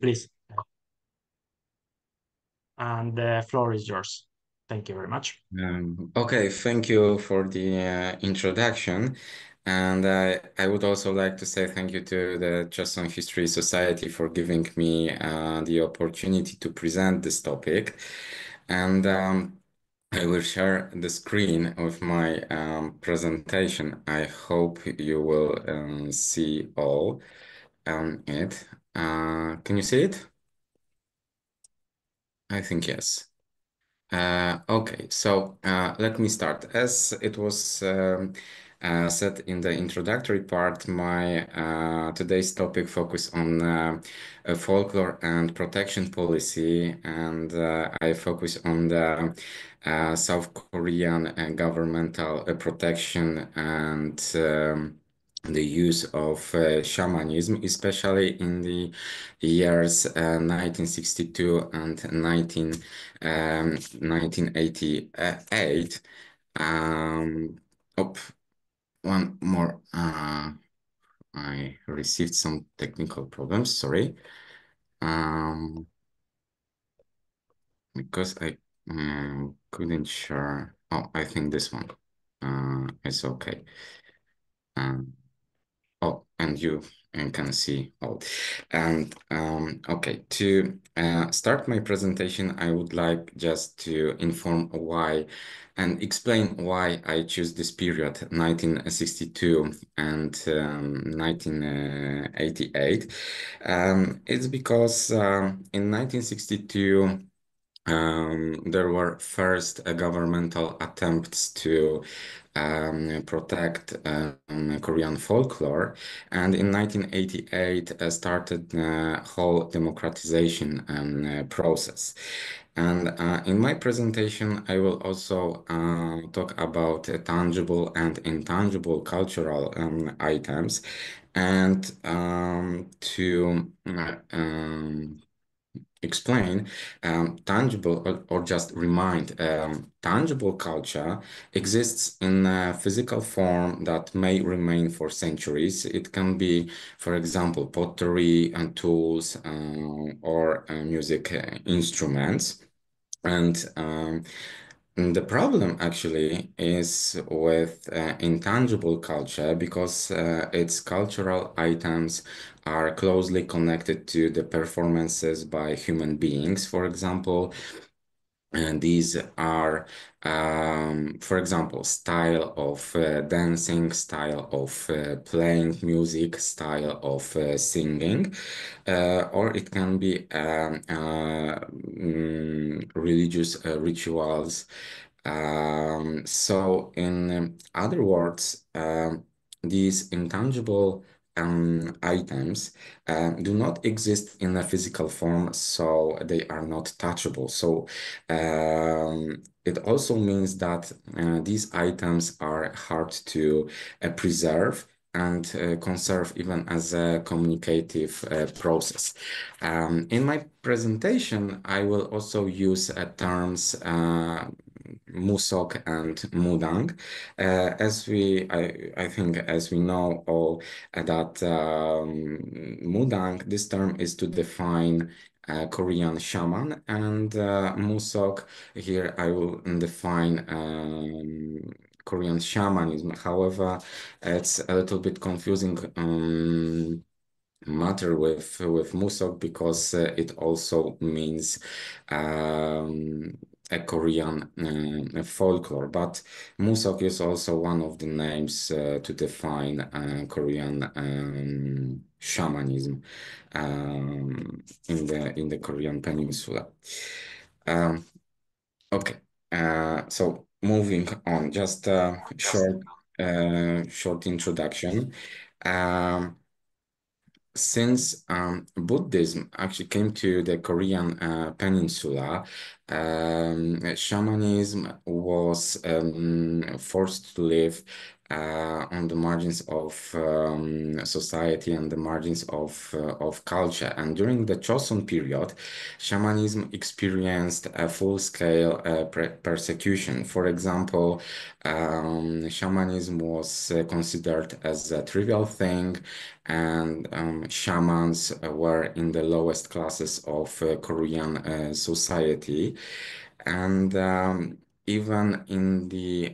Please, and the floor is yours. Thank you very much. Okay, thank you for the introduction. And I would also like to say thank you to the Cheson History Society for giving me the opportunity to present this topic. And I will share the screen of my presentation. I hope you will see all it. Can you see it? I think yes. Okay, so let me start. As it was said in the introductory part, my today's topic focus on folklore and protection policy, and I focus on the South Korean governmental protection and the use of shamanism, especially in the years 1962 and 1988. Oh, one more. I received some technical problems, sorry. Because I couldn't share. Oh, I think this one is okay. Um, Oh, and you can see all. And okay, to start my presentation, I would like just to inform why and explain why I choose this period, 1962 and 1988. It's because in 1962, there were first governmental attempts to protect Korean folklore, and in 1988 started the whole democratization process. And in my presentation, I will also talk about tangible and intangible cultural items, and to explain tangible or just remind tangible culture exists in a physical form that may remain for centuries. It can be, for example, pottery and tools or music instruments. And the problem actually is with intangible culture because its cultural items are closely connected to the performances by human beings. For example, and these are, for example, style of dancing, style of playing music, style of singing, or it can be religious rituals. So, in other words, these intangible items do not exist in a physical form, so they are not touchable. So it also means that these items are hard to preserve and conserve even as a communicative process. In my presentation, I will also use terms musok and mudang. I think, as we know all, that mudang, this term is to define Korean shaman, and musok, here I will define Korean shamanism. However, it's a little bit confusing matter with musok because it also means a Korean folklore, but musok is also one of the names to define Korean shamanism in the Korean peninsula. Um, okay, so moving on, just a short introduction. Um, since Buddhism actually came to the Korean peninsula, shamanism was forced to live on the margins of society and the margins of culture. And during the Choson period, shamanism experienced a full-scale persecution. For example, shamanism was considered as a trivial thing, and shamans were in the lowest classes of Korean society. And even in the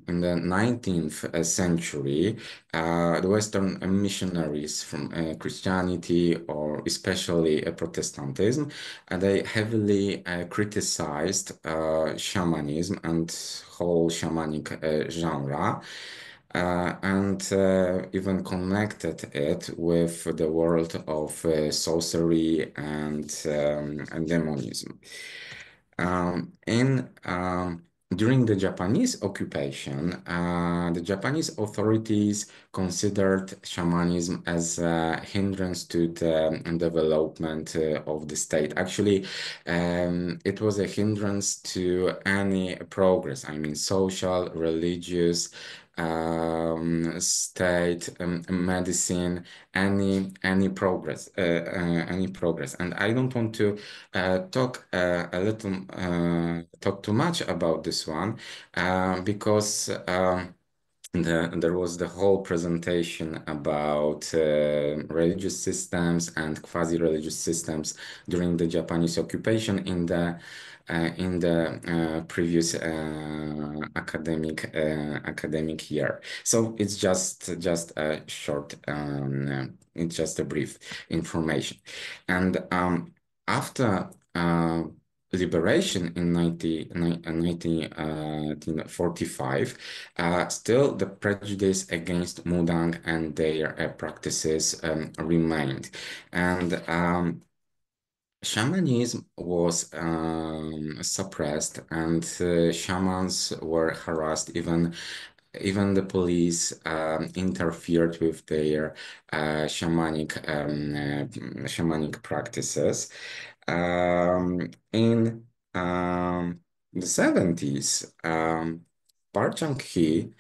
19th century, the Western missionaries from Christianity or especially Protestantism, they heavily criticized shamanism and whole shamanic genre. And even connected it with the world of sorcery and demonism. In During the Japanese occupation, the Japanese authorities considered shamanism as a hindrance to the development of the state. Actually, it was a hindrance to any progress. I mean, social, religious, state, medicine, any progress. And I don't want to talk too much about this one because there was the whole presentation about religious systems and quasi-religious systems during the Japanese occupation in the previous academic year. So it's just a short, it's just a brief information. And after liberation in 1945, still the prejudice against Mudang and their practices remained. And shamanism was suppressed, and shamans were harassed. Even the police interfered with their shamanic practices. In the 70s, Park Chung-hee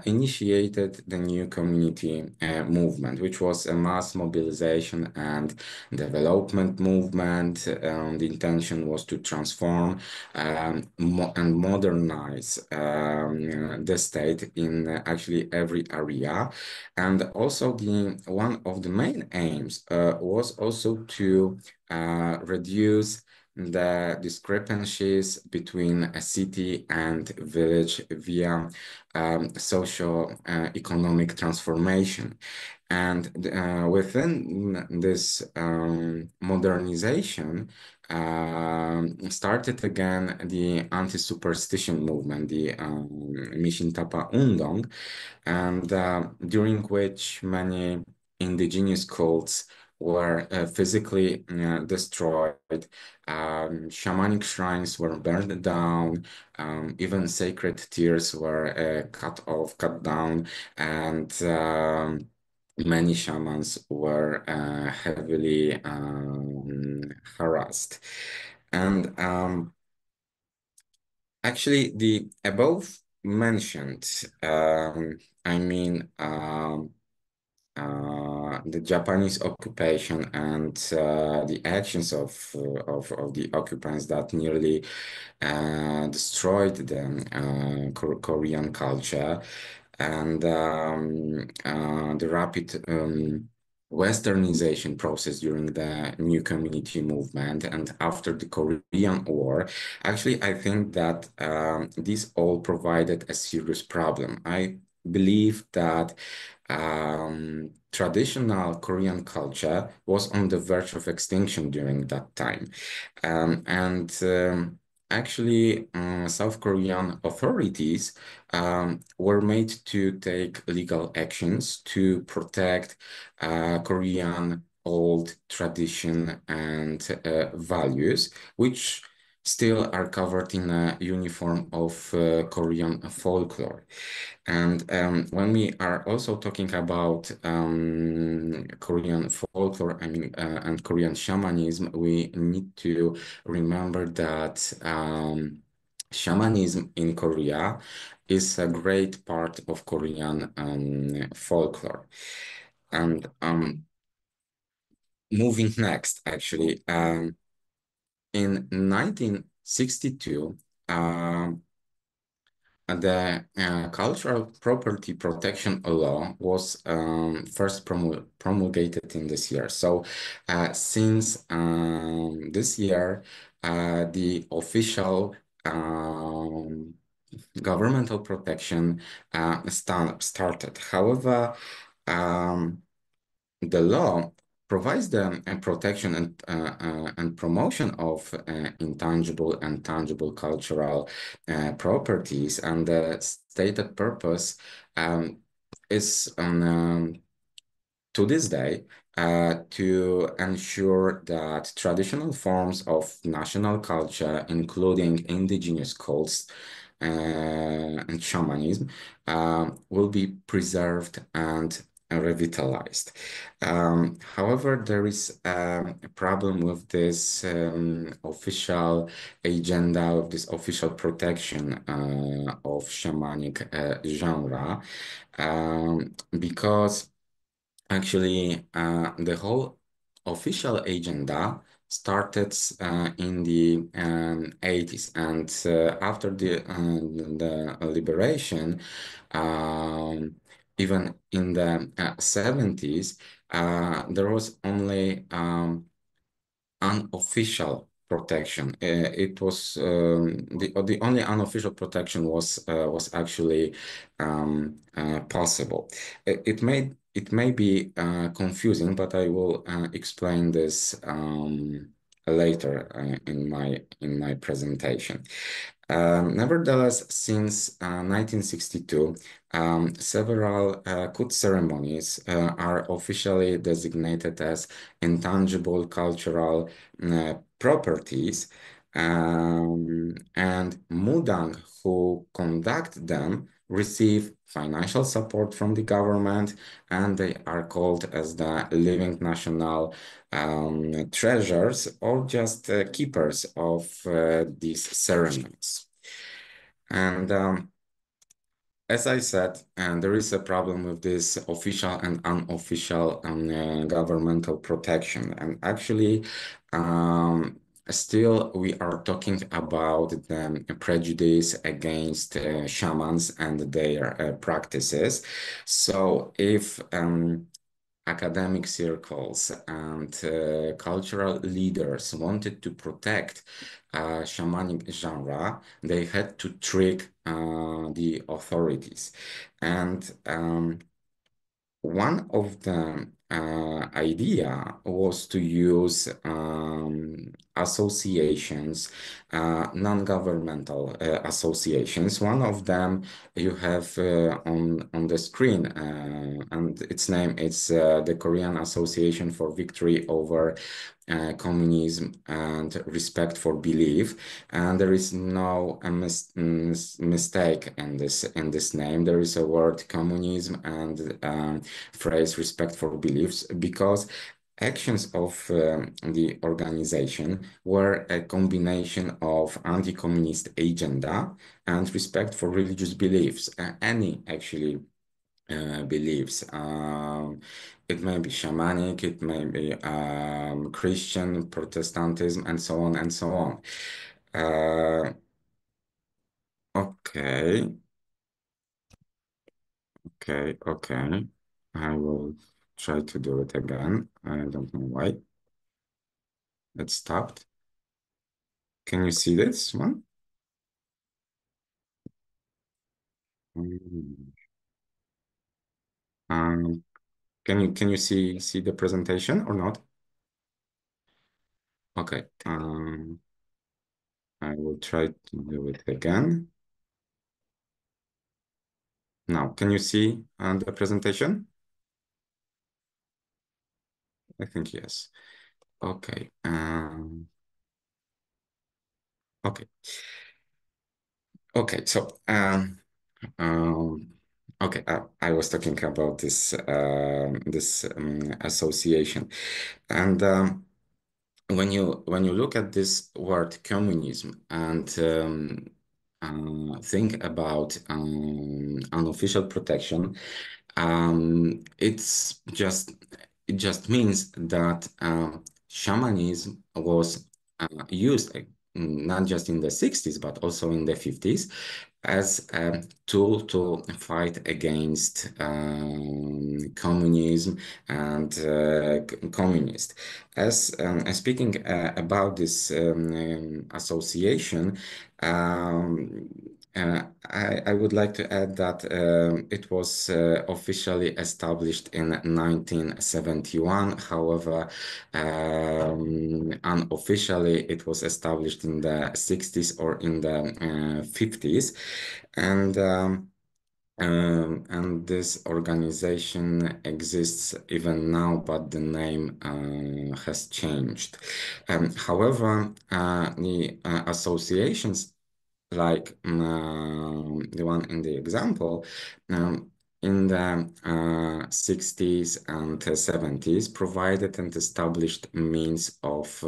initiated the new community movement, which was a mass mobilization and development movement. The intention was to transform and modernize the state in actually every area. And also one of the main aims was also to reduce the discrepancies between a city and village via social economic transformation. And within this modernization, started again the anti-superstition movement, the Mishintapa Undong, and during which many indigenous cults were physically destroyed. Shamanic shrines were burned down. Even sacred tears were cut down, and many shamans were heavily harassed. And actually, the above mentioned, I mean, the Japanese occupation and the actions of the occupants that nearly destroyed the Korean culture, and the rapid Westernization process during the new community movement and after the Korean War. Actually, I think that this all provided a serious problem. I believe that traditional Korean culture was on the verge of extinction during that time. Actually, South Korean authorities were made to take legal actions to protect Korean old tradition and values, which still are covered in a uniform of Korean folklore. And when we are also talking about Korean folklore, I mean, and Korean shamanism, we need to remember that shamanism in Korea is a great part of Korean folklore. And moving next, actually, in 1962, the cultural property protection law was first promulgated in this year. So, since this year, the official governmental protection started. However, um, the law provides the protection and promotion of intangible and tangible cultural properties, and the stated purpose um, is to this day to ensure that traditional forms of national culture, including indigenous cults and shamanism, will be preserved and revitalized. However, there is a problem with this official agenda, of this official protection of shamanic genre, because actually, the whole official agenda started in the 80s, and after the liberation, um, even in the 70s, there was only unofficial protection. It was the only unofficial protection was actually possible. It may be confusing, but I will explain this later in my presentation. Nevertheless, since 1962, several Kut ceremonies are officially designated as intangible cultural properties, and Mudang who conduct them receive financial support from the government, and they are called as the living national treasures, or just keepers of these ceremonies. And as I said, there is a problem with this official and unofficial governmental protection. And actually, still we are talking about the prejudice against shamans and their practices. So if academic circles and cultural leaders wanted to protect shamanic genre, they had to trick the authorities. And one of the idea was to use associations, non-governmental associations. One of them you have on the screen, and its name is the Korean Association for Victory Over Communism and Respect for Belief. And there is no mistake in this name. There is a word communism and phrase respect for beliefs, because actions of the organization were a combination of anti-communist agenda and respect for religious beliefs. Any actually beliefs. It may be shamanic, it may be Christian, Protestantism, and so on and so on. Okay, okay. I will try to do it again. I don't know why it stopped. Can you see this one? Mm. Um, can you see the presentation or not? Okay. I will try to do it again. Now, can you see the presentation? I think yes. Okay. Okay. Okay. So, okay. I was talking about this association, and when you look at this word communism, and think about unofficial protection, it's just it just means that shamanism was used not just in the 60s but also in the 50s as a tool to fight against communism and communist. As speaking about this association, um, I would like to add that it was officially established in 1971. However, unofficially, it was established in the 60s or in the 50s. And and this organization exists even now, but the name has changed. However, the associations like the one in the example, in the 60s and 70s provided and established means of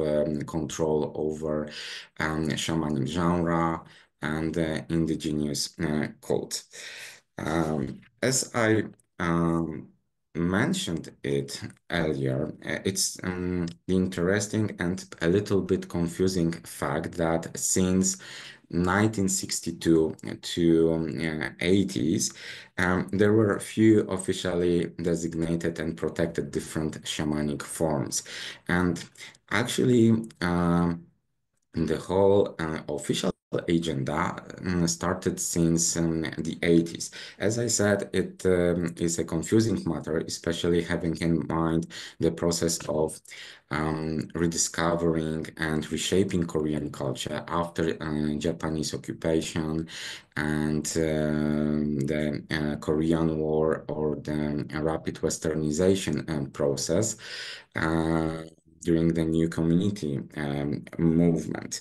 control over shamanic genre and indigenous cult. As I mentioned it earlier, it's the interesting and a little bit confusing fact that since 1962 to 80s, there were few officially designated and protected different shamanic forms. And actually, the whole official agenda started since the 80s. As I said, it is a confusing matter, especially having in mind the process of rediscovering and reshaping Korean culture after Japanese occupation and the Korean War or the rapid Westernization process. During the new community movement.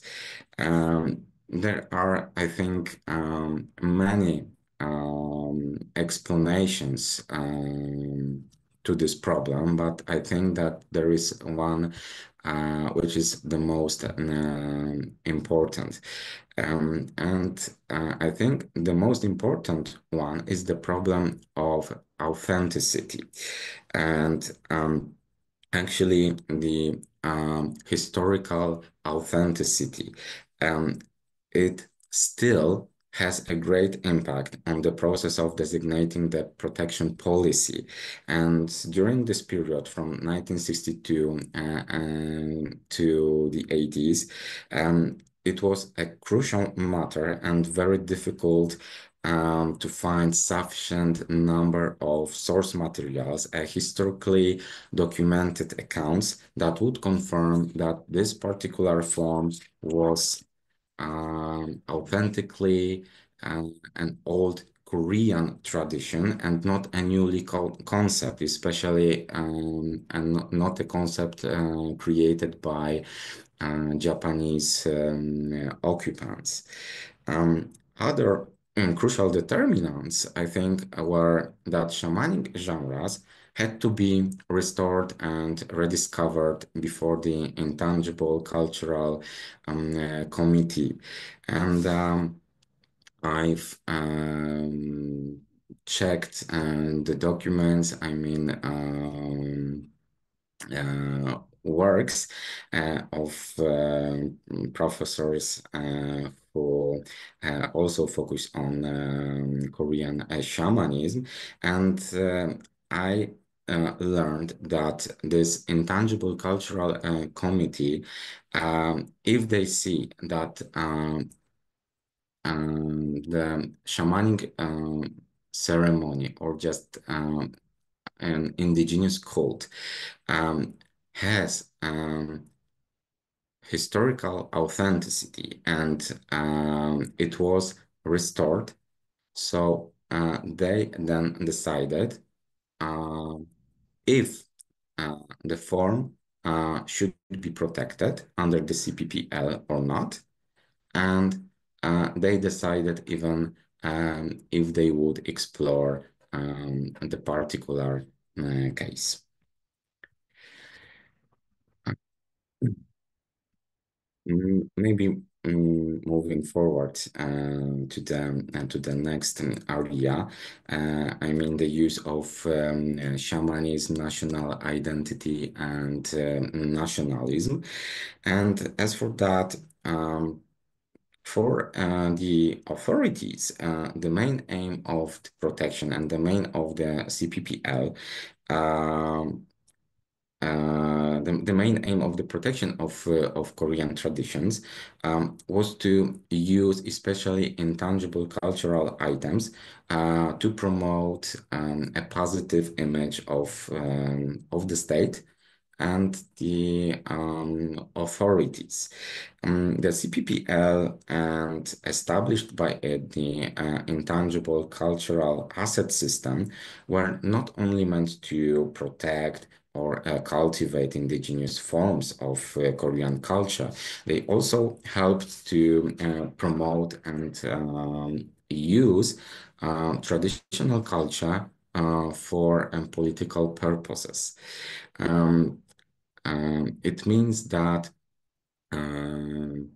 There are, I think, many explanations to this problem, but I think that there is one which is the most important. And I think the most important one is the problem of authenticity. And actually, the historical authenticity. It still has a great impact on the process of designating the protection policy. And during this period from 1962 to the 80s, it was a crucial matter and very difficult to find sufficient number of source materials, historically documented accounts that would confirm that this particular form was authentically an old Korean tradition and not a newly concept, especially and not a concept created by Japanese occupants. Other crucial determinants, I think, were that shamanic genres had to be restored and rediscovered before the intangible cultural committee. And I've checked the documents, I mean, works of professors who also focus on Korean shamanism. And I learned that this intangible cultural committee, if they see that the shamanic ceremony or just an indigenous cult has historical authenticity and it was restored. So they then decided if the form should be protected under the CPPL or not. And they decided even if they would explore the particular case. Maybe moving forward to the next area, I mean the use of shamanism, national identity, and nationalism. And as for that, for the authorities, the main aim of the protection and the main of the CPPL, the main aim of the protection of Korean traditions was to use especially intangible cultural items to promote a positive image of the state and the authorities. The CPPL and established by it the intangible cultural asset system were not only meant to protect or cultivate indigenous forms of Korean culture, they also helped to promote and use traditional culture for political purposes. It means that the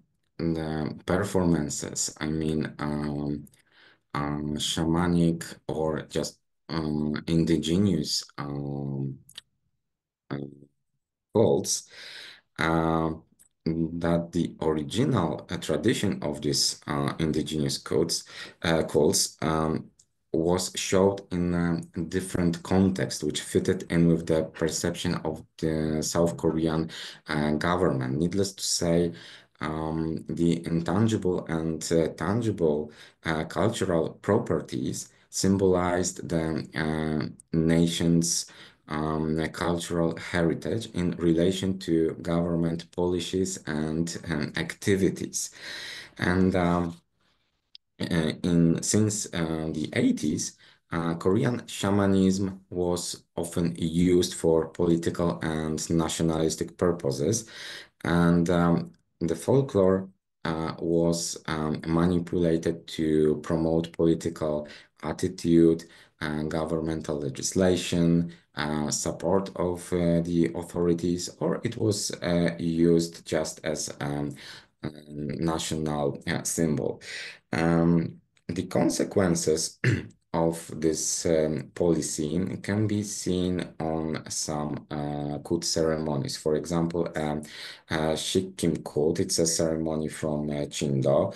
performances, I mean, shamanic or just indigenous cults, uh, that the original tradition of these indigenous cults was showed in a different context, which fitted in with the perception of the South Korean government. Needless to say, the intangible and tangible cultural properties symbolized the nation's cultural heritage in relation to government policies and activities. And since the 80s, Korean shamanism was often used for political and nationalistic purposes, and the folklore was manipulated to promote political attitude and governmental legislation, support of the authorities, or it was used just as national symbol. The consequences of this policy can be seen on some Kut ceremonies. For example, Shikkim Kut, it's a ceremony from Chindo.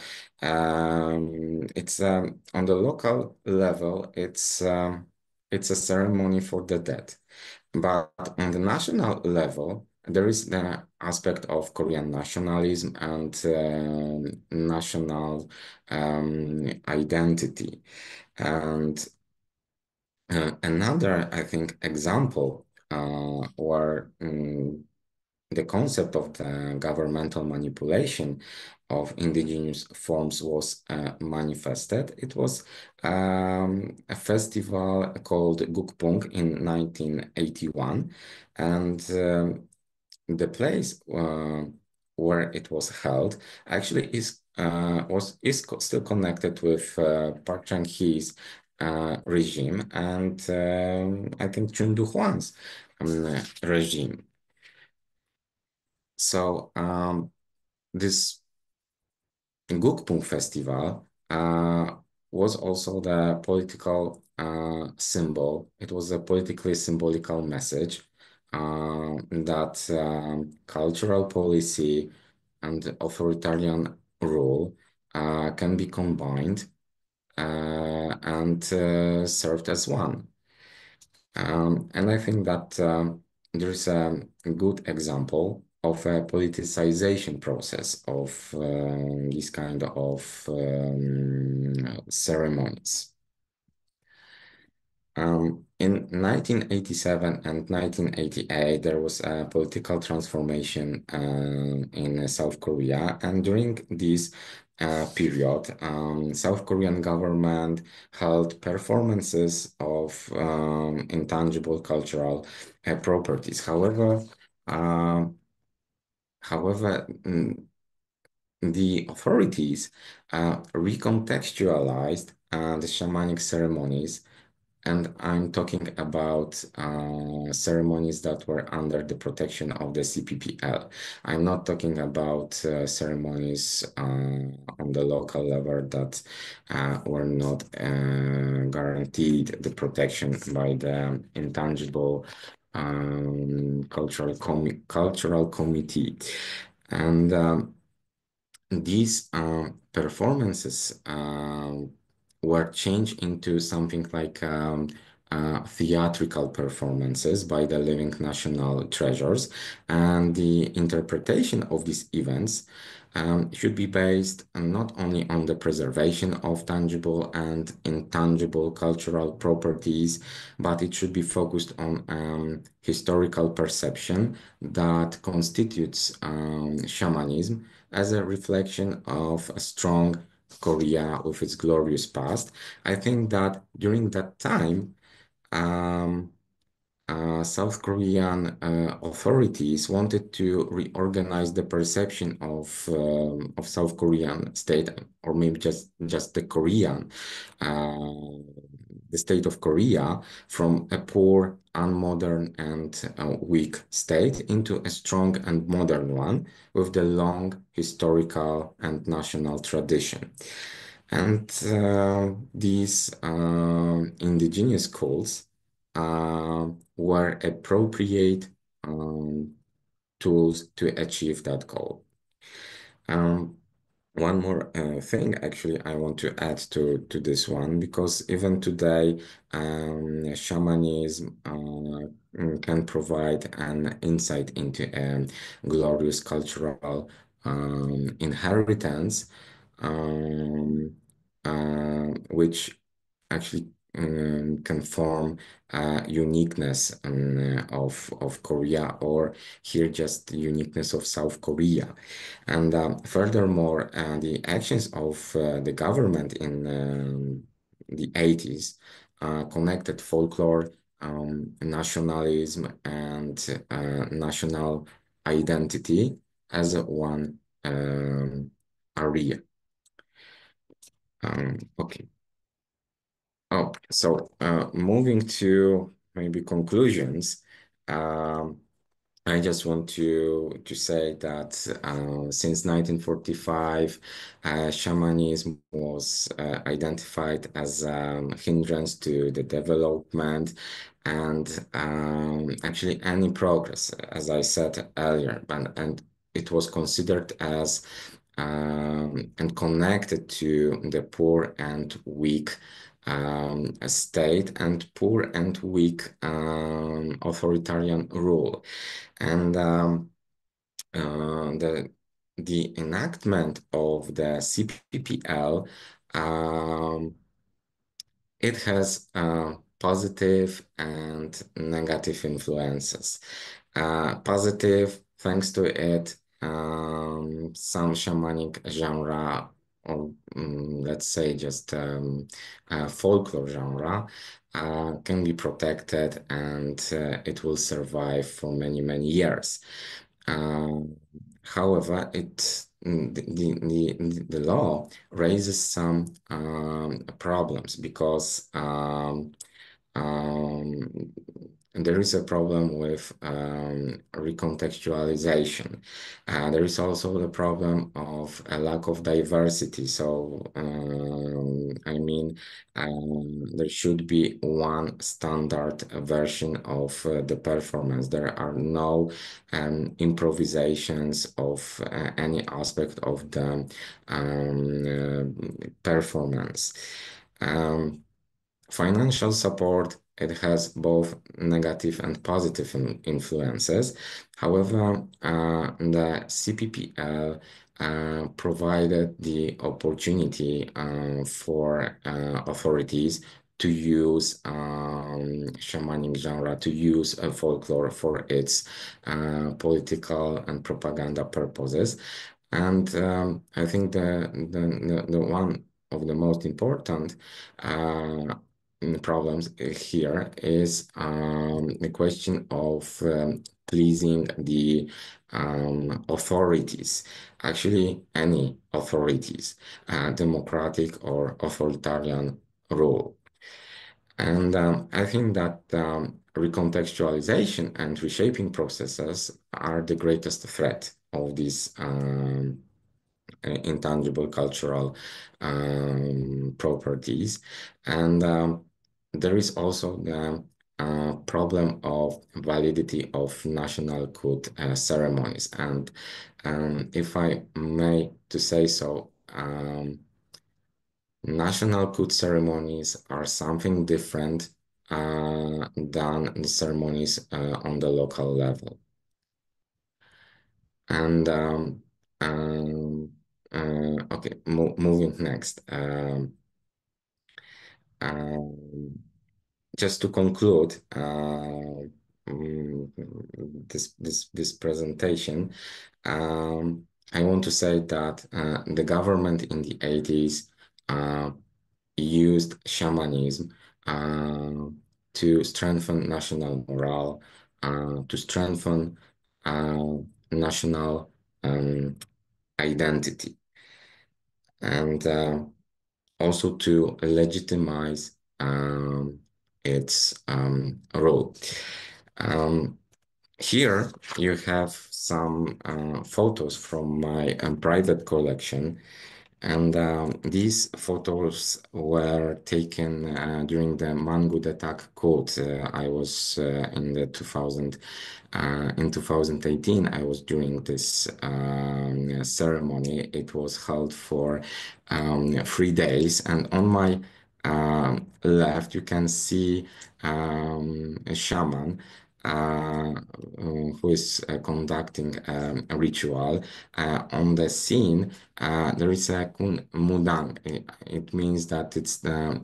It's on the local level, it's a ceremony for the dead. But on the national level, there is the aspect of Korean nationalism and national identity. And another, I think, example where the concept of the governmental manipulation of indigenous forms was manifested. It was a festival called Gukpung in 1981, and the place where it was held actually still connected with Park Chung-hee's regime and I think Chun Doo-hwan's regime. So this Gukpung festival was also the political symbol. It was a politically symbolical message that cultural policy and authoritarian rule can be combined and served as one. And I think that there is a good example of a politicization process of this kind of ceremonies. In 1987 and 1988, there was a political transformation in South Korea, and during this period, South Korean government held performances of intangible cultural properties. However, the authorities recontextualized the shamanic ceremonies and I'm talking about ceremonies that were under the protection of the CPPL. I'm not talking about ceremonies on the local level that were not guaranteed the protection by the intangible cultural committee. And these performances were changed into something like theatrical performances by the living national treasures, and the interpretation of these events should be based not only on the preservation of tangible and intangible cultural properties, but it should be focused on historical perception that constitutes shamanism as a reflection of a strong Korea with its glorious past. I think that during that time, um, South Korean authorities wanted to reorganize the perception of South Korean state, or maybe just the Korean, uh, the state of Korea, from a poor, unmodern, and weak state into a strong and modern one with the long historical and national tradition. And these indigenous cults were appropriate tools to achieve that goal. Um, One more thing, actually, I want to add to this one, because even today, shamanism can provide an insight into a glorious cultural inheritance, um, which actually can form uniqueness of Korea, or here just the uniqueness of South Korea. And furthermore, the actions of the government in the 80s connected folklore, nationalism, and national identity as one area. Okay. Oh, so moving to maybe conclusions. Um, I just want to say that since 1945, shamanism was identified as a hindrance to the development and actually any progress, as I said earlier, and it was considered as and connected to the poor and weak state and poor and weak authoritarian rule. And the enactment of the CPPL, it has positive and negative influences. Positive, thanks to it, some shamanic genre, or let's say just folklore genre, can be protected, and it will survive for many, many years. However, the law raises some problems, because um, there is a problem with recontextualization. There is also the problem of a lack of diversity. So, I mean, there should be one standard version of the performance. There are no improvisations of any aspect of the performance. Um, Financial support, it has both negative and positive influences. However, the CPPL provided the opportunity for authorities to use shamanic genre, to use folklore for its political and propaganda purposes. And I think the one of the most important problems here is the question of pleasing the authorities, actually any authorities, democratic or authoritarian rule. And I think that recontextualization and reshaping processes are the greatest threat of these intangible cultural properties. And there is also the problem of validity of national code ceremonies. And if I may to say so, national code ceremonies are something different than the ceremonies on the local level. And um, okay, moving next. Um, just to conclude mm, this presentation, I want to say that the government in the 80s uh, used shamanism uh, to strengthen national morale, to strengthen uh, national um, identity, and also to legitimize its role. Um, Here you have some photos from my private collection, and these photos were taken during the Mangud attack quote. I was in 2018. I was doing this ceremony. It was held for 3 days, and on my left you can see a shaman who is conducting a ritual. On the scene, there is a kun mudang. It means that it's the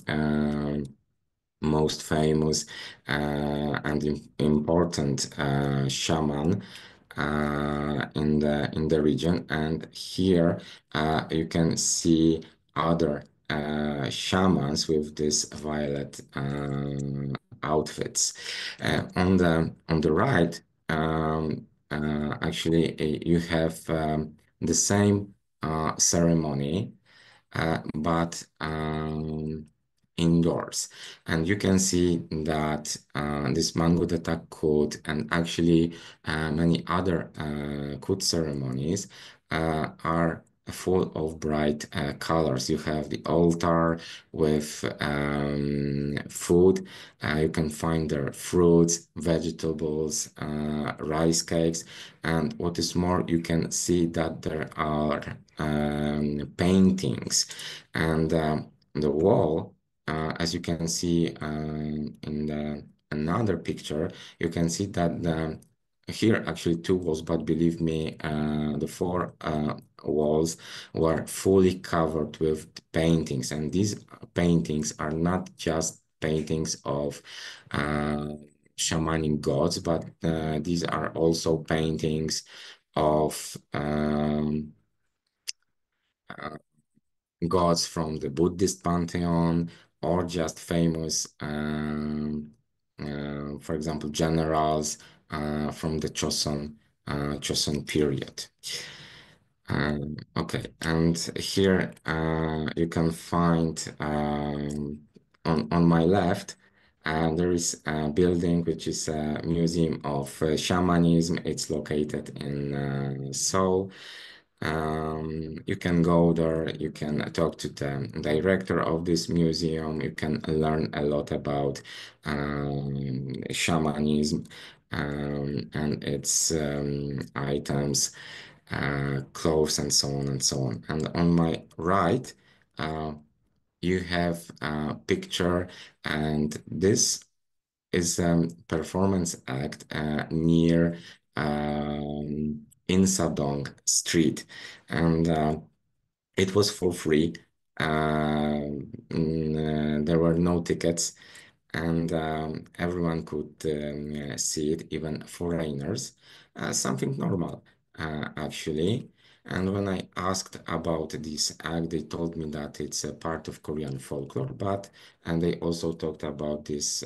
most famous and important shaman in the region. And here you can see other shamans with this violet outfits. On the right, actually, you have the same ceremony, but indoors. And you can see that this Mango Attack code and actually many other code ceremonies are full of bright colors. You have the altar with food. You can find there fruits, vegetables, rice cakes, and what is more, you can see that there are paintings, and the wall, as you can see in the another picture, you can see that here actually two walls, but believe me, the four walls were fully covered with paintings, and these paintings are not just paintings of shamanic gods, but these are also paintings of uh, gods from the Buddhist pantheon, or just famous, for example, generals from the Choson period. Okay, and here you can find on my left, there is a building which is a museum of shamanism. It's located in Seoul. You can go there, you can talk to the director of this museum, you can learn a lot about shamanism and its items, clothes, and so on and so on. And on my right, uh, you have a picture, and this is a performance act near Insadong Street, and it was for free. There were no tickets, and everyone could see it, even foreigners. Something normal, actually. And when I asked about this act, they told me that it's a part of Korean folklore, but and they also talked about this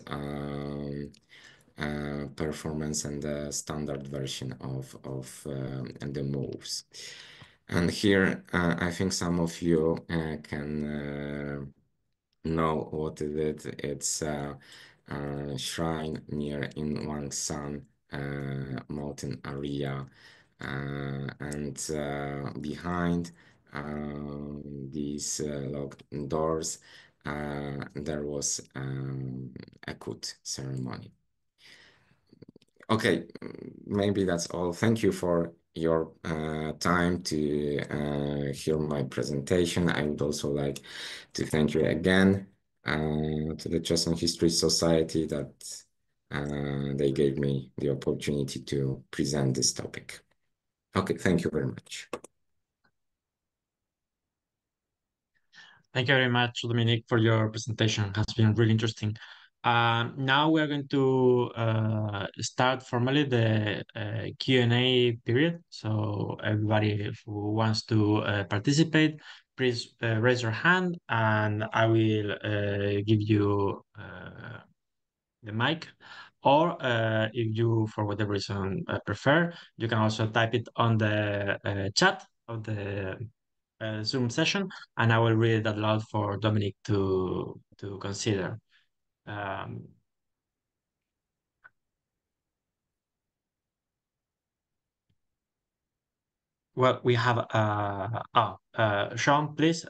performance and the standard version of and the moves. And here, I think some of you can know what is it? It's a shrine near in Wangsan mountain area, and behind these locked doors, there was a kut ceremony. Okay, maybe that's all. Thank you for your time to hear my presentation. I would also like to thank you again to the Chess and History Society that they gave me the opportunity to present this topic. Okay, thank you very much. Thank you very much, Dominik, for your presentation. It has been really interesting. Now we're going to start formally the Q&A period. So everybody who wants to participate, please raise your hand and I will give you the mic. Or if you, for whatever reason, prefer, you can also type it on the chat of the Zoom session, and I will read it out loud for Dominik to consider. Um, well, we have Sean, please.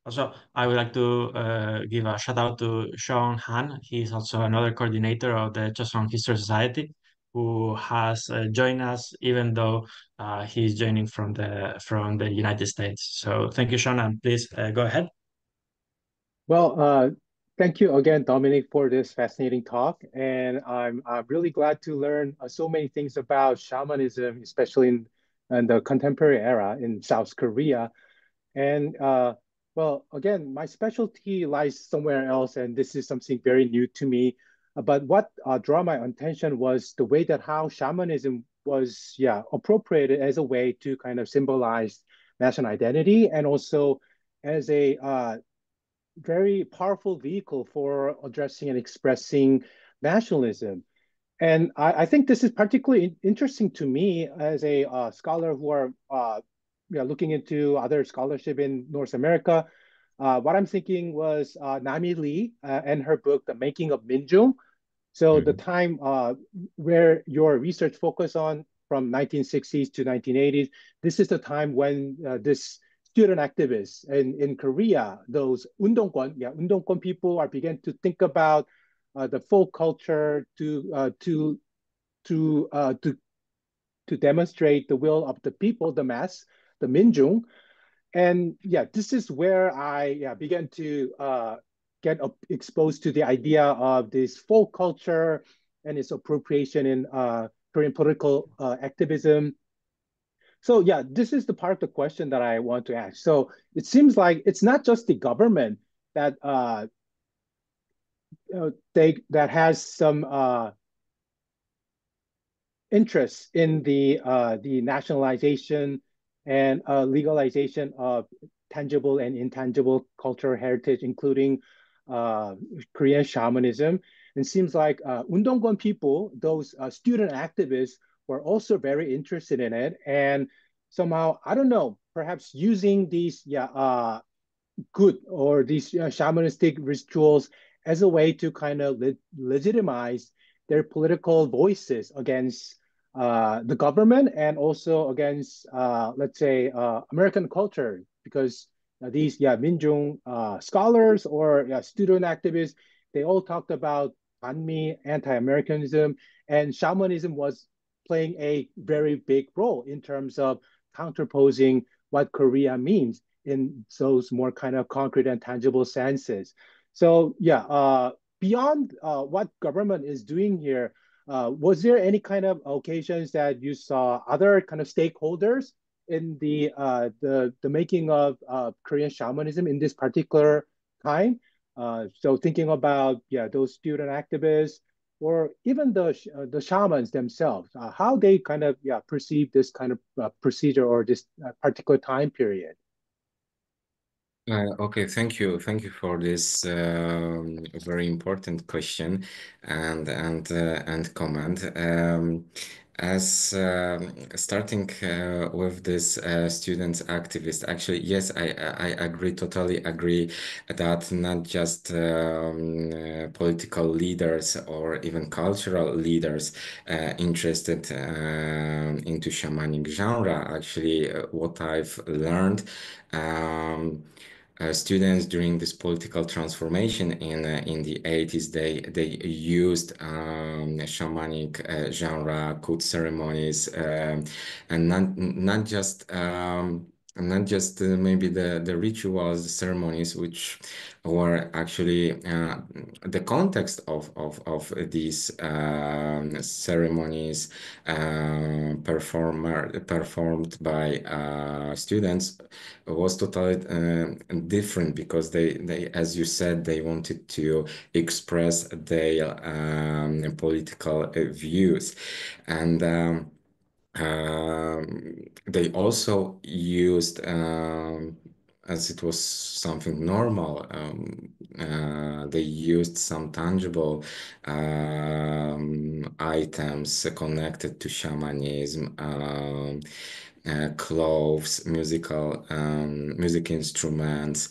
Also, I would like to give a shout out to Sean Han. He's also another coordinator of the Joseon History Society, who has joined us, even though he's joining from the United States. So thank you, Sean, and please go ahead. Well, thank you again, Dominic, for this fascinating talk. And I'm really glad to learn so many things about shamanism, especially in the contemporary era in South Korea. And well, again, my specialty lies somewhere else, and this is something very new to me. But what drew my attention was the way that how shamanism was, yeah, appropriated as a way to kind of symbolize national identity and also as a very powerful vehicle for addressing and expressing nationalism. And I think this is particularly interesting to me as a scholar who are looking into other scholarship in North America. What I'm thinking was Nami Lee and her book, The Making of Minjung. So the time where your research focused on from 1960s to 1980s, this is the time when this student activists in Korea, those undongkwon people are beginning to think about the folk culture to to demonstrate the will of the people, the mass, the minjung. And yeah, this is where I began to get exposed to the idea of this folk culture and its appropriation in Korean political activism. So yeah, this is the part of the question that I want to ask. So it seems like it's not just the government that that has some interest in the nationalization and legalization of tangible and intangible cultural heritage, including Korean shamanism. It seems like Undonggon people, those student activists, were also very interested in it, and somehow I don't know, perhaps using these good or these shamanistic rituals as a way to kind of legitimize their political voices against the government and also against, let's say, American culture, because these Minjung scholars or student activists, they all talked about Hanmi, anti-Americanism, and shamanism was playing a very big role in terms of counterposing what Korea means in those more kind of concrete and tangible senses. So yeah, beyond what government is doing here, was there any kind of occasions that you saw other kind of stakeholders in the making of Korean shamanism in this particular time? So thinking about those student activists or even the shamans themselves, how they kind of perceive this kind of procedure or this particular time period. Okay, thank you. Thank you for this very important question and comment. As starting with this students activist, actually, yes, I agree, totally agree that not just political leaders or even cultural leaders interested into shamanic genre. Actually, what I've learned. Students during this political transformation in the 80s, they used shamanic genre, cult ceremonies, and not just maybe the rituals, ceremonies, which were actually the context of these ceremonies performed by students was totally different, because they, as you said, they wanted to express their political views, and they also used, as it was something normal, they used some tangible items connected to shamanism, clothes, music instruments,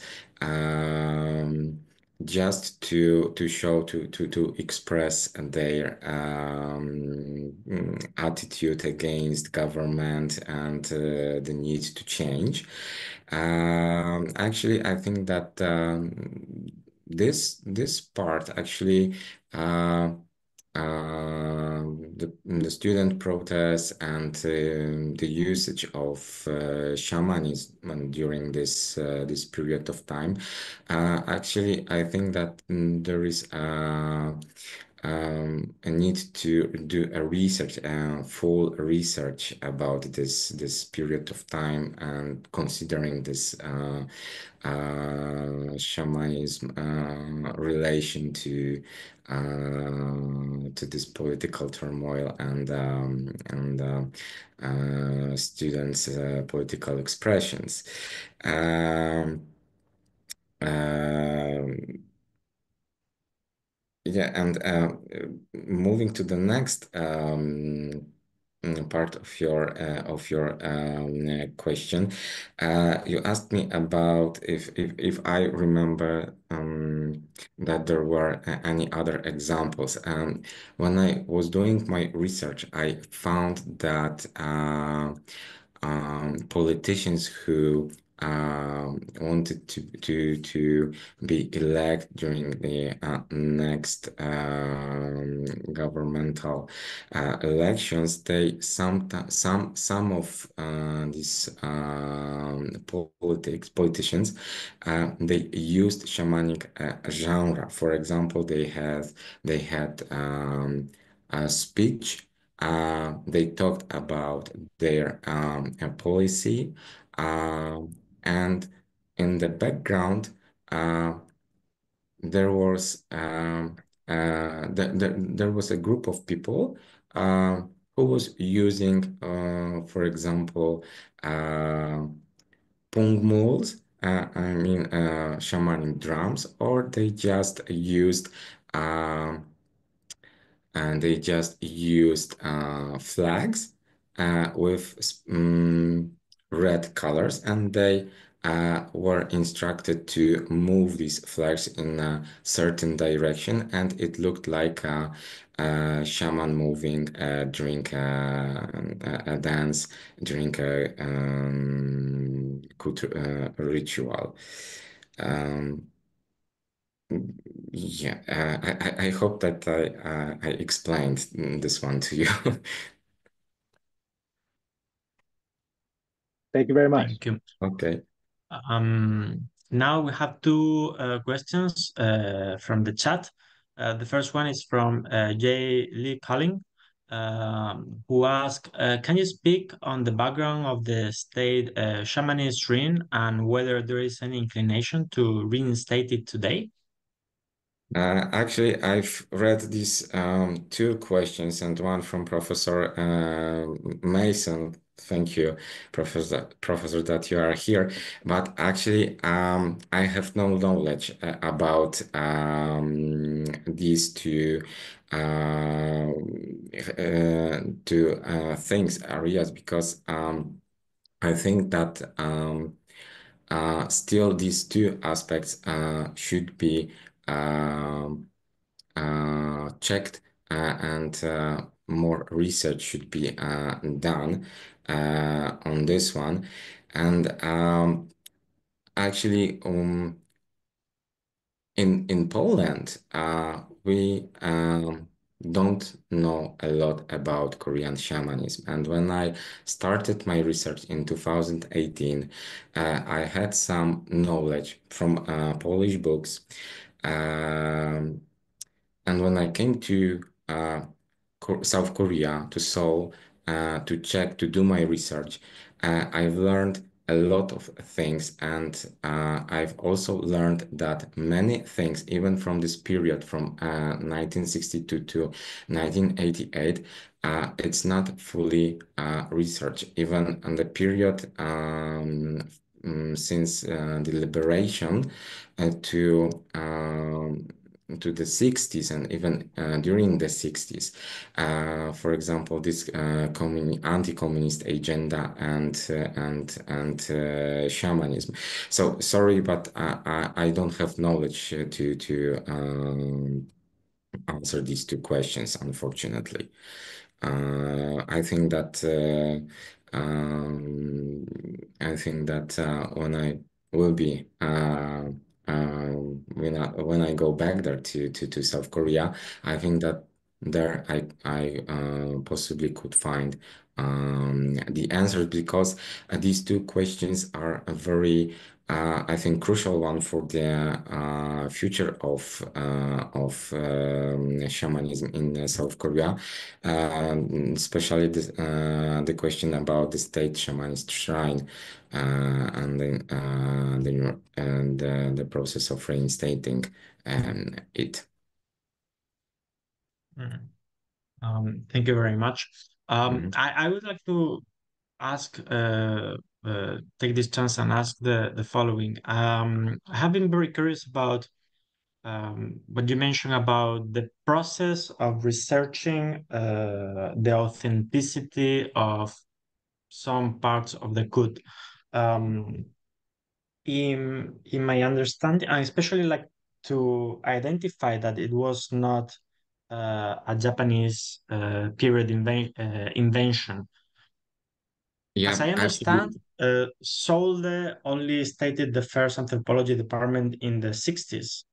just to show to express their attitude against government and the need to change. Actually, I think that this part actually the student protests and the usage of shamanism during this period of time. Actually, I think that there is a need to do a research, full research about this period of time, and considering this shamanism relation to this political turmoil and students' political expressions. Um, um, yeah, and moving to the next part of your question, you asked me about if I remember that there were any other examples. When I was doing my research, I found that politicians who wanted to be elected during the next governmental elections, they some of these politicians they used shamanic genre. For example, they had a speech. They talked about their policy, and in the background, uh, there was there was a group of people uh, who was using, for example, pung mules, I mean shamanic drums, or they just used. Uh, and they just used flags with red colors, and they were instructed to move these flags in a certain direction, and it looked like a shaman moving during a dance, during a ritual. Um, yeah, I hope that I explained this one to you. Thank you very much. Thank you. Okay. Now we have two questions from the chat. The first one is from J. Lee Culling, who asked, can you speak on the background of the state shamanist ring and whether there is any inclination to reinstate it today? Actually, I've read these two questions, and one from Professor Mason Thank you, Professor, that you are here. But actually, I have no knowledge about these two things areas because I think that still these two aspects should be um, checked and more research should be done on this one. And actually, in Poland, we don't know a lot about Korean shamanism. And when I started my research in 2018, I had some knowledge from Polish books. Um, and when I came to South Korea, to Seoul, to check, to do my research, I've learned a lot of things. And I've also learned that many things, even from this period from 1962 to 1988, it's not fully researched. Even on the period since the liberation to the 60s and even during the 60s. For example, this anti-communist agenda and shamanism. So sorry, but I don't have knowledge to answer these two questions, unfortunately. I think that when I will be when I go back there to South Korea, I think that there I possibly could find the answers because these two questions are a very I think crucial one for the future of shamanism in South Korea, especially the question about the state shamanist shrine and then the process of reinstating it. Mm. Thank you very much. Mhm. I would like to ask, take this chance and ask the following. I have been very curious about what you mentioned about the process of researching the authenticity of some parts of the code. Um, in my understanding, and especially like to identify that it was not a Japanese period invention. As Yeah, I actually, understand, Solde only stated the first anthropology department in the 60s.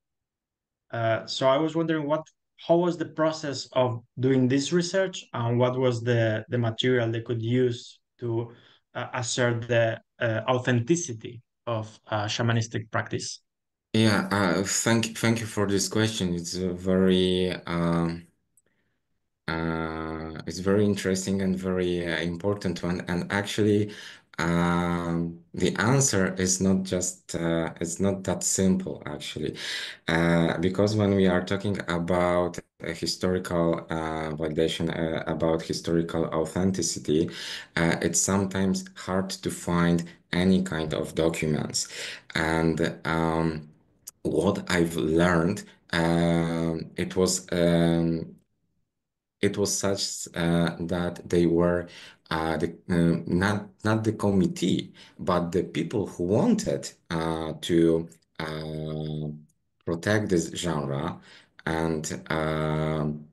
So I was wondering how was the process of doing this research and what was the material they could use to assert the authenticity of shamanistic practice? yeah. Thank you for this question. It's very interesting and very important one. And actually, the answer is not just it's not that simple actually, because when we are talking about a historical validation, about historical authenticity, it's sometimes hard to find any kind of documents. And what I've learned, it was such that they were not the committee, but the people who wanted to protect this genre and um,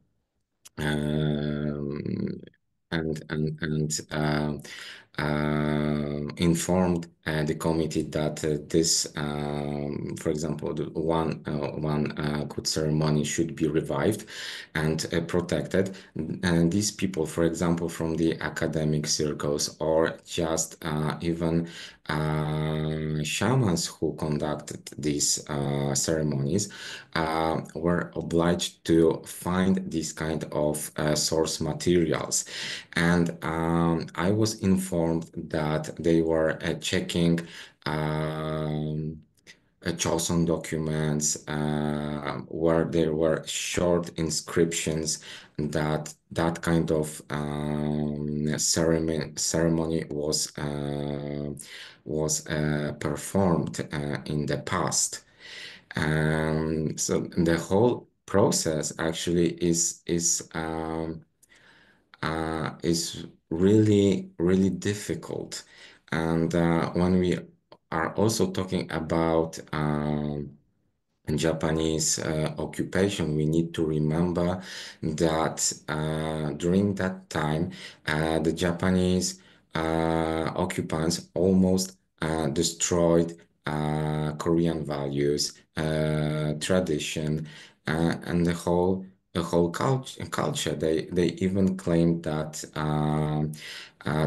and informed the committee that for example, one good ceremony should be revived and protected. And these people, for example, from the academic circles or just even shamans who conducted these ceremonies, were obliged to find these kind of source materials. And I was informed that they were checking. Um, chosen documents where there were short inscriptions that kind of ceremony was performed in the past. So the whole process actually is really, really difficult. And when we are also talking about Japanese occupation, we need to remember that during that time, the Japanese occupants almost destroyed Korean values, tradition, and the whole culture. They even claimed that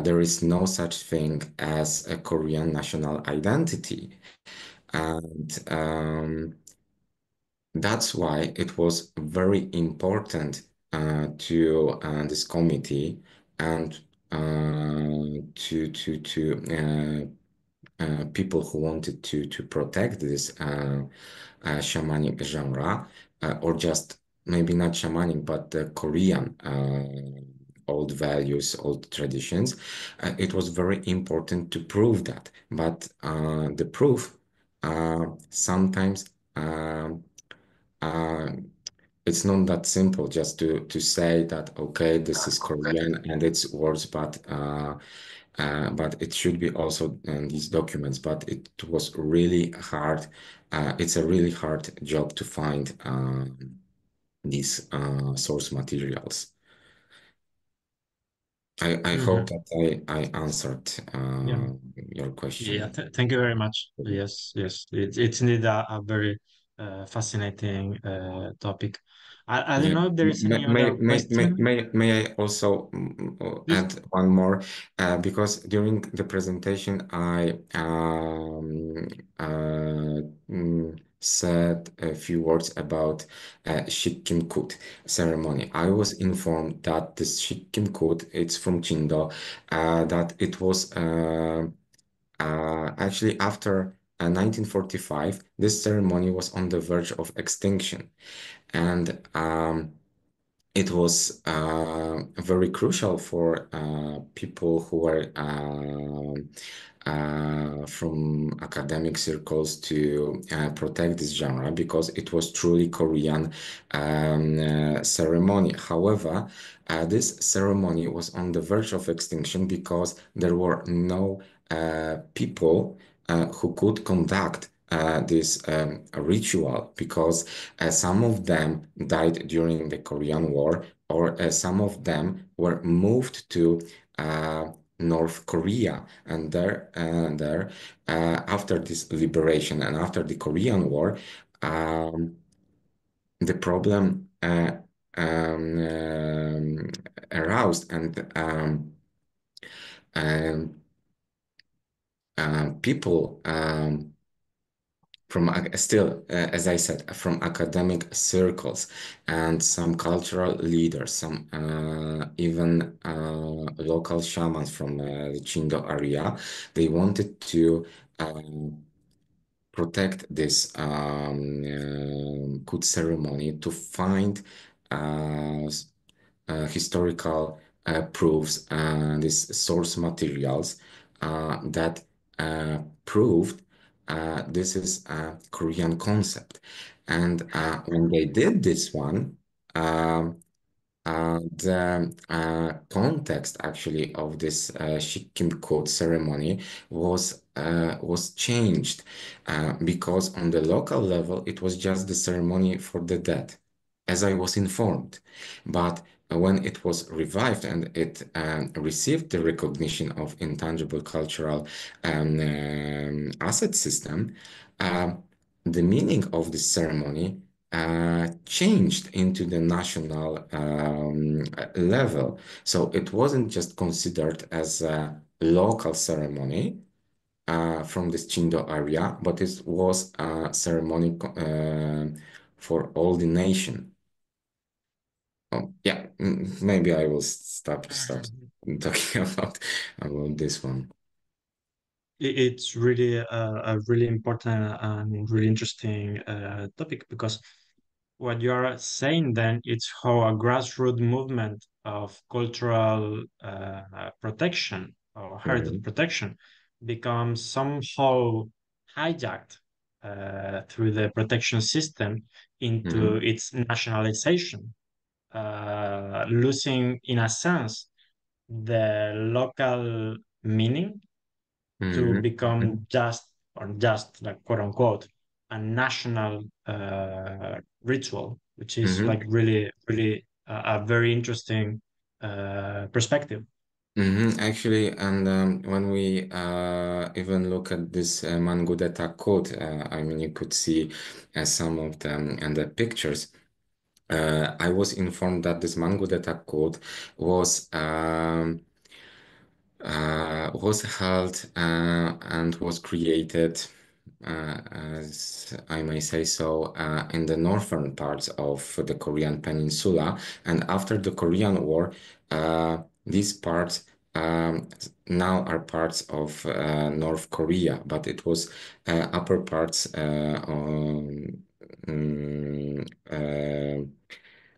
there is no such thing as a Korean national identity. And that's why it was very important to this committee and to people who wanted to protect this shamanic genre, or just maybe not shamanic, but the Korean old values, old traditions. It was very important to prove that, but the proof sometimes. Uh, it's not that simple just to say that okay, this is Korean and it's words, but it should be also in these documents. But it was really hard. It's a really hard job to find these source materials. I hope Mhm. that I answered Yeah. your Yeah, question. thank you very much. Yes, yes, it's indeed a very fascinating topic. I don't Yeah. know if there is any other question. May I also Please. add one more? Because during the presentation, I said a few words about Shikkim-kut ceremony. I was informed that this Shikkim-kut, it's from Chindo, that it was actually after 1945, this ceremony was on the verge of extinction. And it was very crucial for people who were from academic circles to protect this genre because it was truly Korean ceremony. However, this ceremony was on the verge of extinction because there were no people who could conduct this ritual because some of them died during the Korean War, or some of them were moved to North Korea, and there after this liberation and after the Korean War, um, the problem aroused, and um, people from still, as I said, from academic circles and some cultural leaders, some even local shamans from the Chindo area, they wanted to protect this good ceremony to find uh, historical proofs and these source materials that proved this is a Korean concept. And when they did this one, um, the context actually of this Shikkim code ceremony was changed because on the local level it was just the ceremony for the dead, as I was informed. But when it was revived and it received the recognition of intangible cultural asset system, uh, the meaning of this ceremony changed into the national level. So it wasn't just considered as a local ceremony from this Chindo area, but it was a ceremony for all the nation. Oh, yeah, maybe I will stop talking about this one. it's really a really important and really interesting topic, because what you are saying then it's how a grassroots movement of cultural protection or heritage Mhm, protection becomes somehow hijacked through the protection system into mhm, its nationalization, losing in a sense the local meaning to mhm, mhm, become just, or just like quote unquote, a national ritual, which is mhm, like really, really a very interesting perspective. mhm. Actually, and when we even look at this Mangudeta code, I mean, you could see some of them and the pictures. I was informed that this Mangudeta code was was held and was created, as I may say so, in the northern parts of the Korean peninsula. And after the Korean War, these parts now are parts of North Korea, but it was upper parts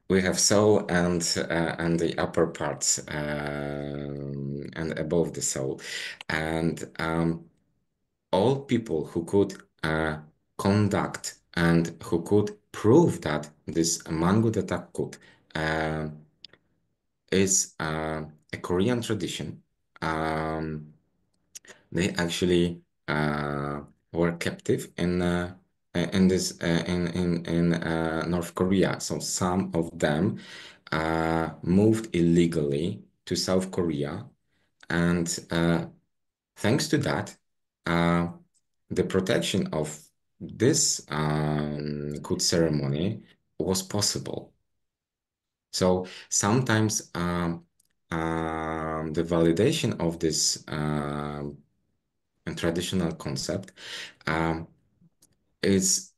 we have soul and the upper parts and above the soul, and all people who could conduct and who could prove that this Mangu Detakut uh, is a Korean tradition. Um, they actually were captive in this in North Korea. So some of them moved illegally to South Korea, and thanks to that, uh, the protection of this good ceremony was possible. So sometimes the validation of this traditional concept um, is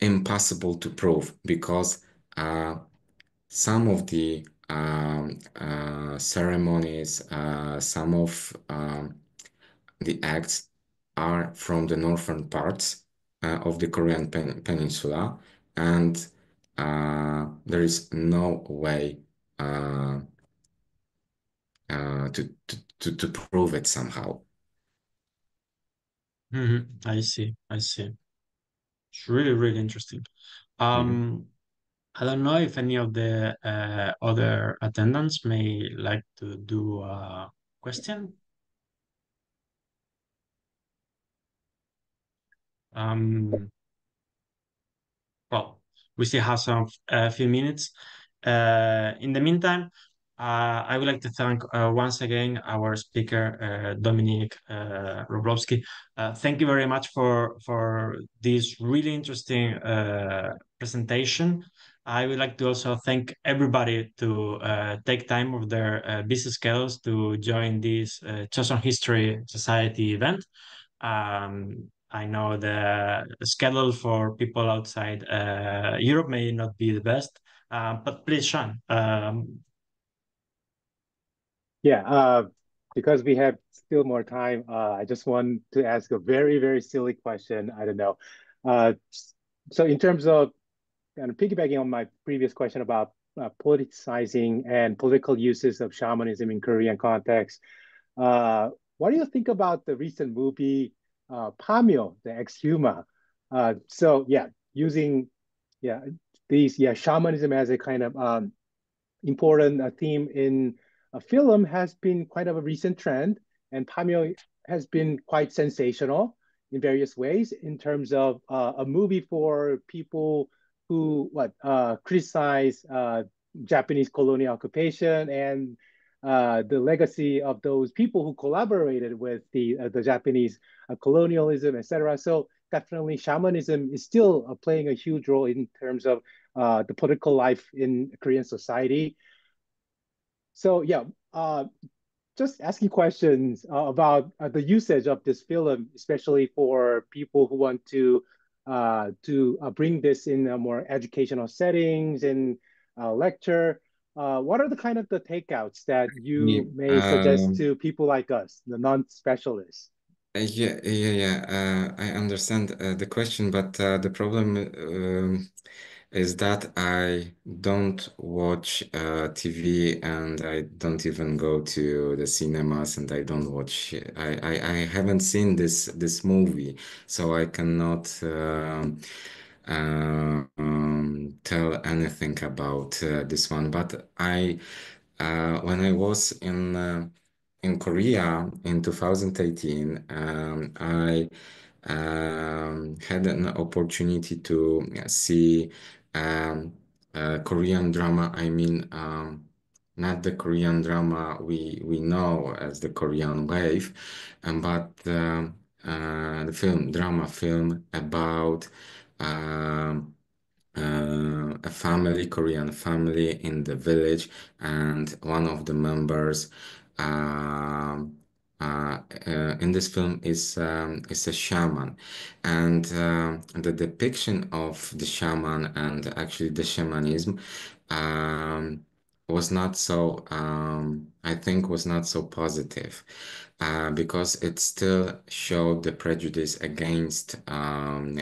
impossible to prove because some of the ceremonies, some of the acts are from the northern parts of the Korean peninsula, and there is no way uh, to prove it somehow. I see, I see. It's really, really interesting. Mhm. Um, I don't know if any of the other attendants may like to do a question. Um, Well, we still have some a few minutes. In the meantime, I would like to thank once again our speaker, Dominik Wróblewski. Thank you very much for this really interesting presentation. I would like to also thank everybody to take time of their busy schedules to join this Choson History Society event. I know the schedule for people outside Europe may not be the best, but please, Sean. Yeah, because we have still more time, I just want to ask a very, very silly question. I don't know. Uh, so in terms of kind of piggybacking on my previous question about politicizing and political uses of shamanism in Korean context, uh, what do you think about the recent movie Pamyo, the Ex-Huma? So yeah, using yeah these shamanism as a kind of important theme in a film has been quite of a recent trend, and Pamyo has been quite sensational in various ways in terms of a movie for people who criticize Japanese colonial occupation and the legacy of those people who collaborated with the Japanese colonialism, etc. So definitely, shamanism is still playing a huge role in terms of the political life in Korean society. So yeah, just asking questions about the usage of this film, especially for people who want to bring this in a more educational settings and lecture. What are the kind of the takeouts that Yeah, you may suggest to people like us, the non-specialists? Yeah. I understand the question, but the problem is that I don't watch TV and I don't even go to the cinemas and I don't watch. I haven't seen this movie, so I cannot tell anything about this one. But when I was in Korea in 2018, I had an opportunity to see um, Korean drama. I mean, not the Korean drama we know as the Korean wave, but the drama film about um, a family, Korean family in the village, and one of the members um, in this film is a shaman, and the depiction of the shaman and actually the shamanism um, was not so I think was not so positive because it still showed the prejudice against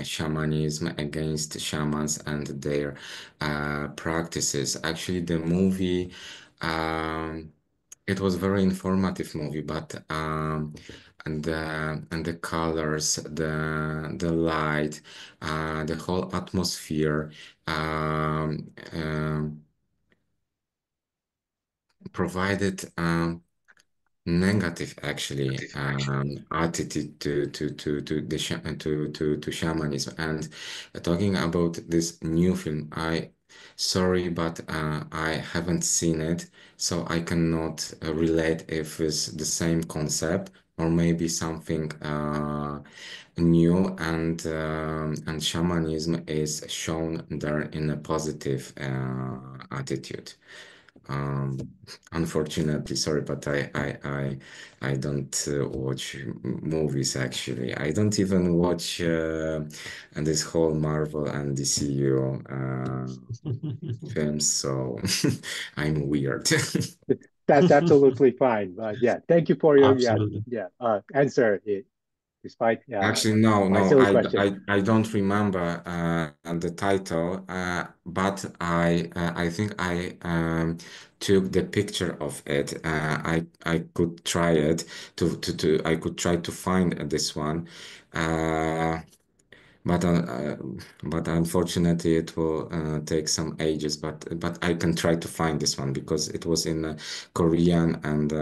shamanism, against shamans and their practices. Actually, the movie, it was very informative movie, but and the colors, the light, the whole atmosphere provided negative actually attitude to shamanism. And talking about this new film, I sorry, but I haven't seen it, so I cannot relate if it's the same concept or maybe something new, and shamanism is shown there in a positive attitude. Um, Unfortunately, sorry, but I don't watch movies actually. I don't even watch this whole Marvel and DCU films, so I'm weird. That's absolutely fine. But yeah, thank you for your Absolutely. answer. Despite Actually, no, my no, silly question. I don't remember the title, but I think I took the picture of it. I could try it to I could try to find this one, uh, but uh, uh, but unfortunately it will take some ages. But I can try to find this one because it was in Korean, and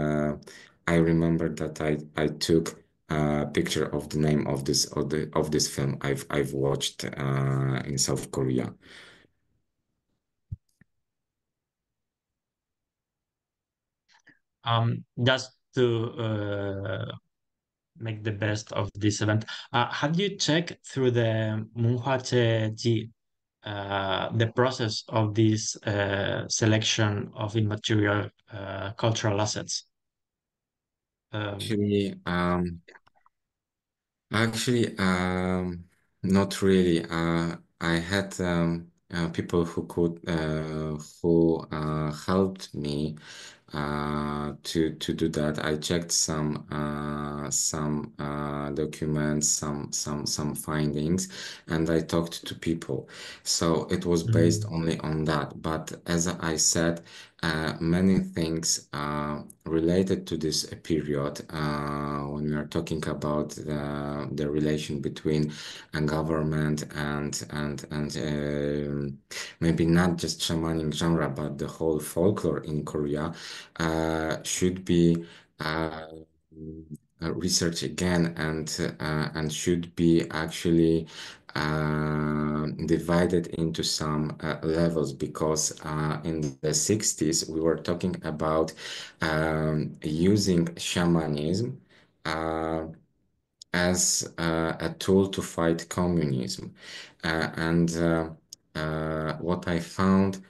I remember that I took a picture of the name of this film I've watched in South Korea. Just to make the best of this event, have you checked through the Munhwa the process of this selection of immaterial cultural assets? Um, Actually, Actually, not really. I had people who helped me to do that. I checked some documents, some findings, and I talked to people. So it was based mm, only on that. But as I said, many things related to this period when we are talking about the relation between a government and maybe not just shamanic genre, but the whole folklore in Korea should be researched again and should be actually divided into some levels because in the 60s we were talking about using shamanism uh, as a tool to fight communism. And what I found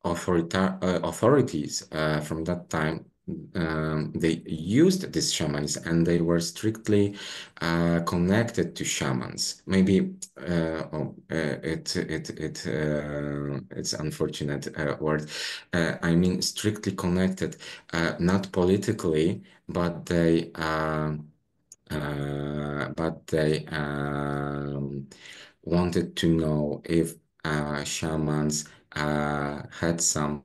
authorities from that time they used these shamans and they were strictly connected to shamans. Maybe it's unfortunate word. I mean strictly connected, not politically, but they wanted to know if shamans had some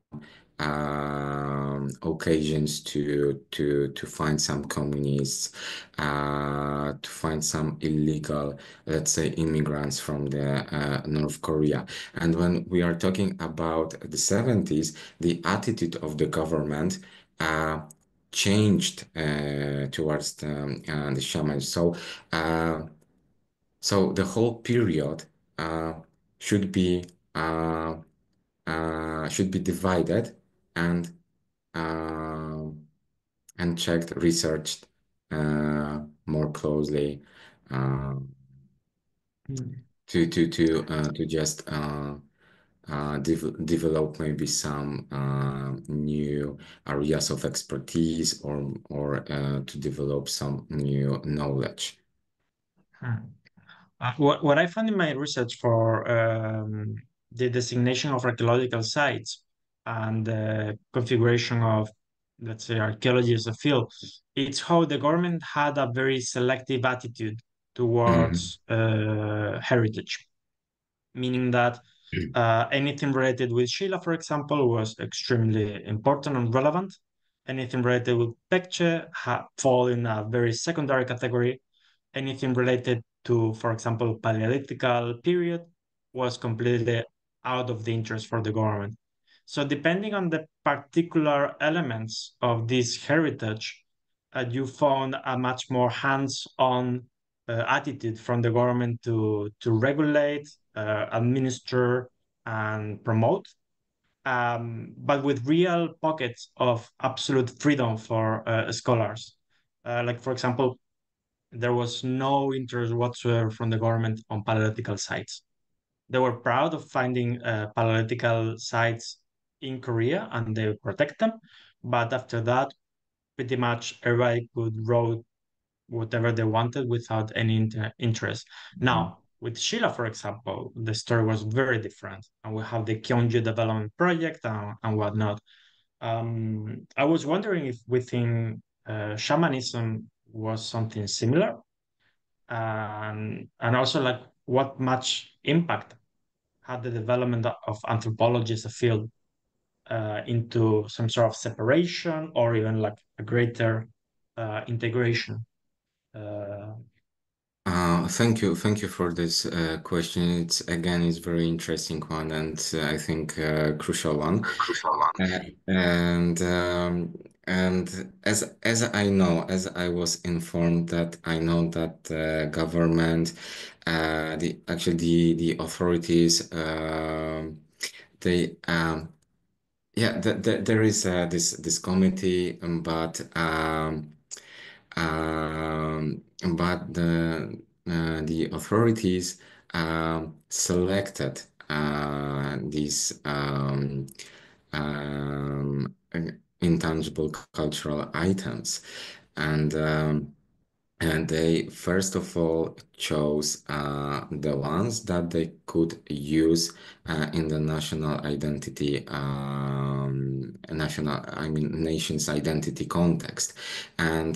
occasions to find some communists, to find some illegal, let's say, immigrants from the North Korea. And when we are talking about the 70s, the attitude of the government changed towards the shamans. So the whole period uh, should be uh, should be divided and uh, and checked, researched more closely uh, Mm. to just develop maybe some new areas of expertise or to develop some new knowledge. Hmm. What I found in my research for the designation of archaeological sites and the configuration of, let's say, archaeology as a field, it's how the government had a very selective attitude Mhm. towards heritage, meaning that anything related with Sheila, for example, was extremely important and relevant. Anything related with Pekche fall in a very secondary category. Anything related to, for example, Paleolithical period was completely out of the interest for the government. So depending on the particular elements of this heritage, you found a much more hands-on attitude from the government to regulate, administer, and promote, but with real pockets of absolute freedom for scholars. Like, for example, there was no interest whatsoever from the government on Paleolithical sites. They were proud of finding Paleolithical sites in Korea and they would protect them. But after that, pretty much everybody could wrote whatever they wanted without any interest. Mhm. Now, with Sheila, for example, the story was very different. And we have the Gyeongju development project and whatnot. I was wondering if within shamanism was something similar, and also like what much impact had the development of anthropology as a field into some sort of separation or even like a greater integration. Uh, Thank you for this question. It's very interesting one and I think crucial one. Uh, and as I know, as I was informed that I know that the government, the actually the authorities, they yeah, there is this committee, but the authorities selected these intangible cultural items, and they first of all chose the ones that they could use in the national identity, I mean, nation's identity context, and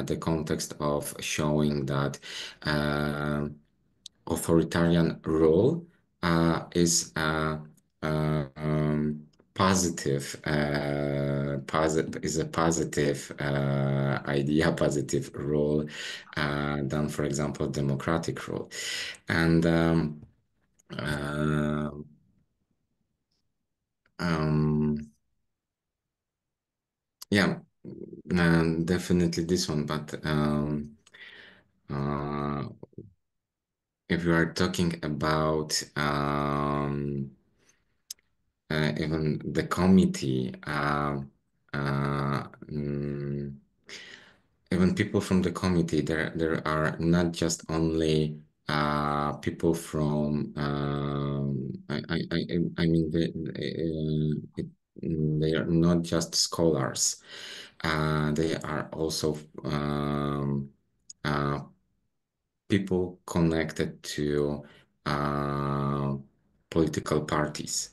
the context of showing that authoritarian rule is a positive idea, positive rule than, for example, democratic rule, and uh, um, yeah, definitely this one, but uh, if you are talking about even the committee, even people from the committee, there are not just only people from I mean they are not just scholars. They are also uh, people connected to uh, political parties.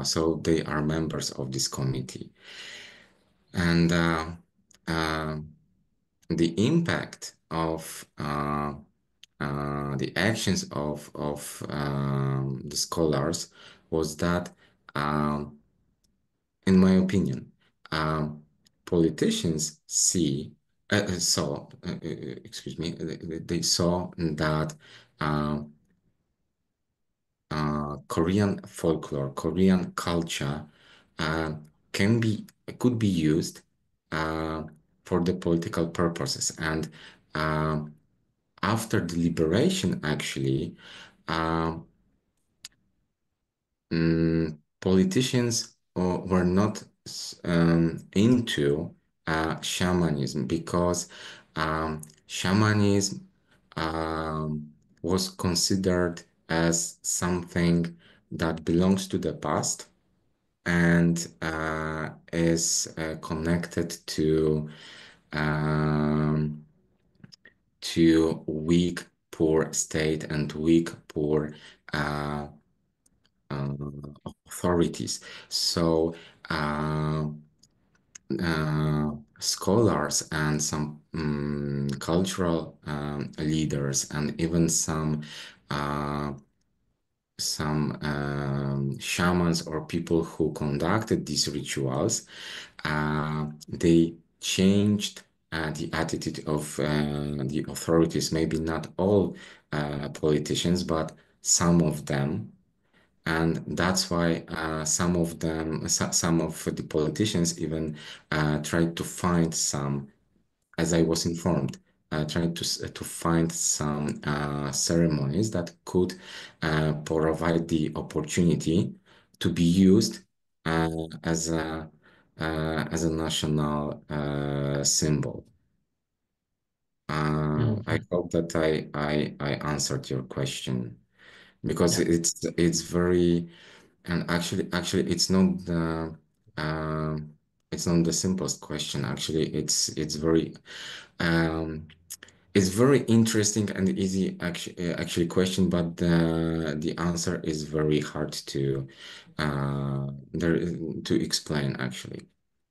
So they are members of this committee. And uh, the impact of the actions of the scholars was that, in my opinion, um, politicians saw, excuse me, they saw that um, Korean folklore, Korean culture uh, can be could be used uh, for the political purposes. And um after the liberation, actually, um, politicians were not into shamanism because shamanism was considered as something that belongs to the past and is connected um, to weak, poor state and weak, poor uh, uh, authorities. So scholars and some cultural leaders and even uh, some shamans or people who conducted these rituals, they changed the attitude of the authorities, maybe not all politicians, but some of them. And that's why some of the politicians even tried to find some, as I was informed, trying to find some ceremonies that could provide the opportunity to be used uh, as a national symbol. I Mhm. hope that I answered your question because Yeah. it's very, and actually it's not the simplest question. Actually, um, it's very interesting and easy actually question, but the answer is very hard to there to explain actually.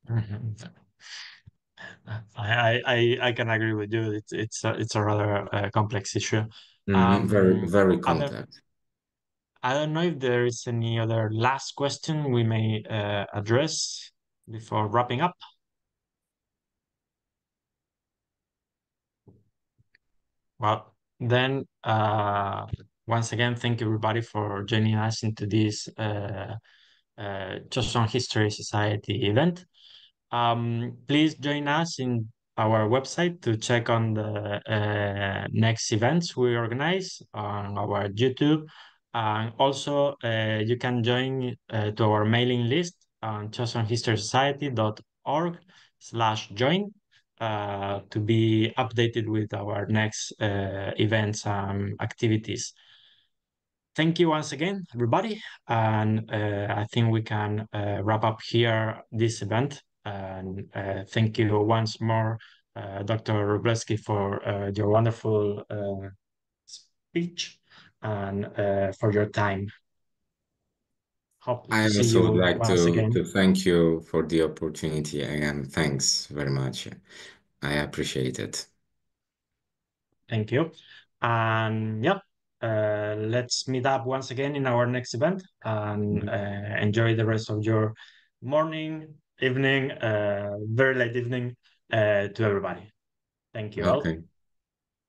Mhm. I can agree with you. It's a rather complex issue. Very Um, very I don't complex. I don't know if there is any other last question we may address before wrapping up. Well, then once again, thank you everybody for joining us into this Joseon History Society event. Please join us in our website to check on the next events we organize on our YouTube. And also, you can join to our mailing list on chosenhistorysociety.org/join to be updated with our next events and activities. Thank you once again, everybody. And I think we can wrap up here this event. And thank you once more, Dr. Wróblewski, for your wonderful speech and for your time. Hope I to see also would you like once to again. thank you for the opportunity again. Thanks very much. I appreciate it. Thank you. And yeah, let's meet up once again in our next event and Mhm. enjoy the rest of your morning, evening, very late evening to everybody. Thank you all. Okay.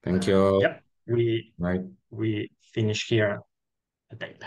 Thank you all. Yep, we Bye. we finish here the tape.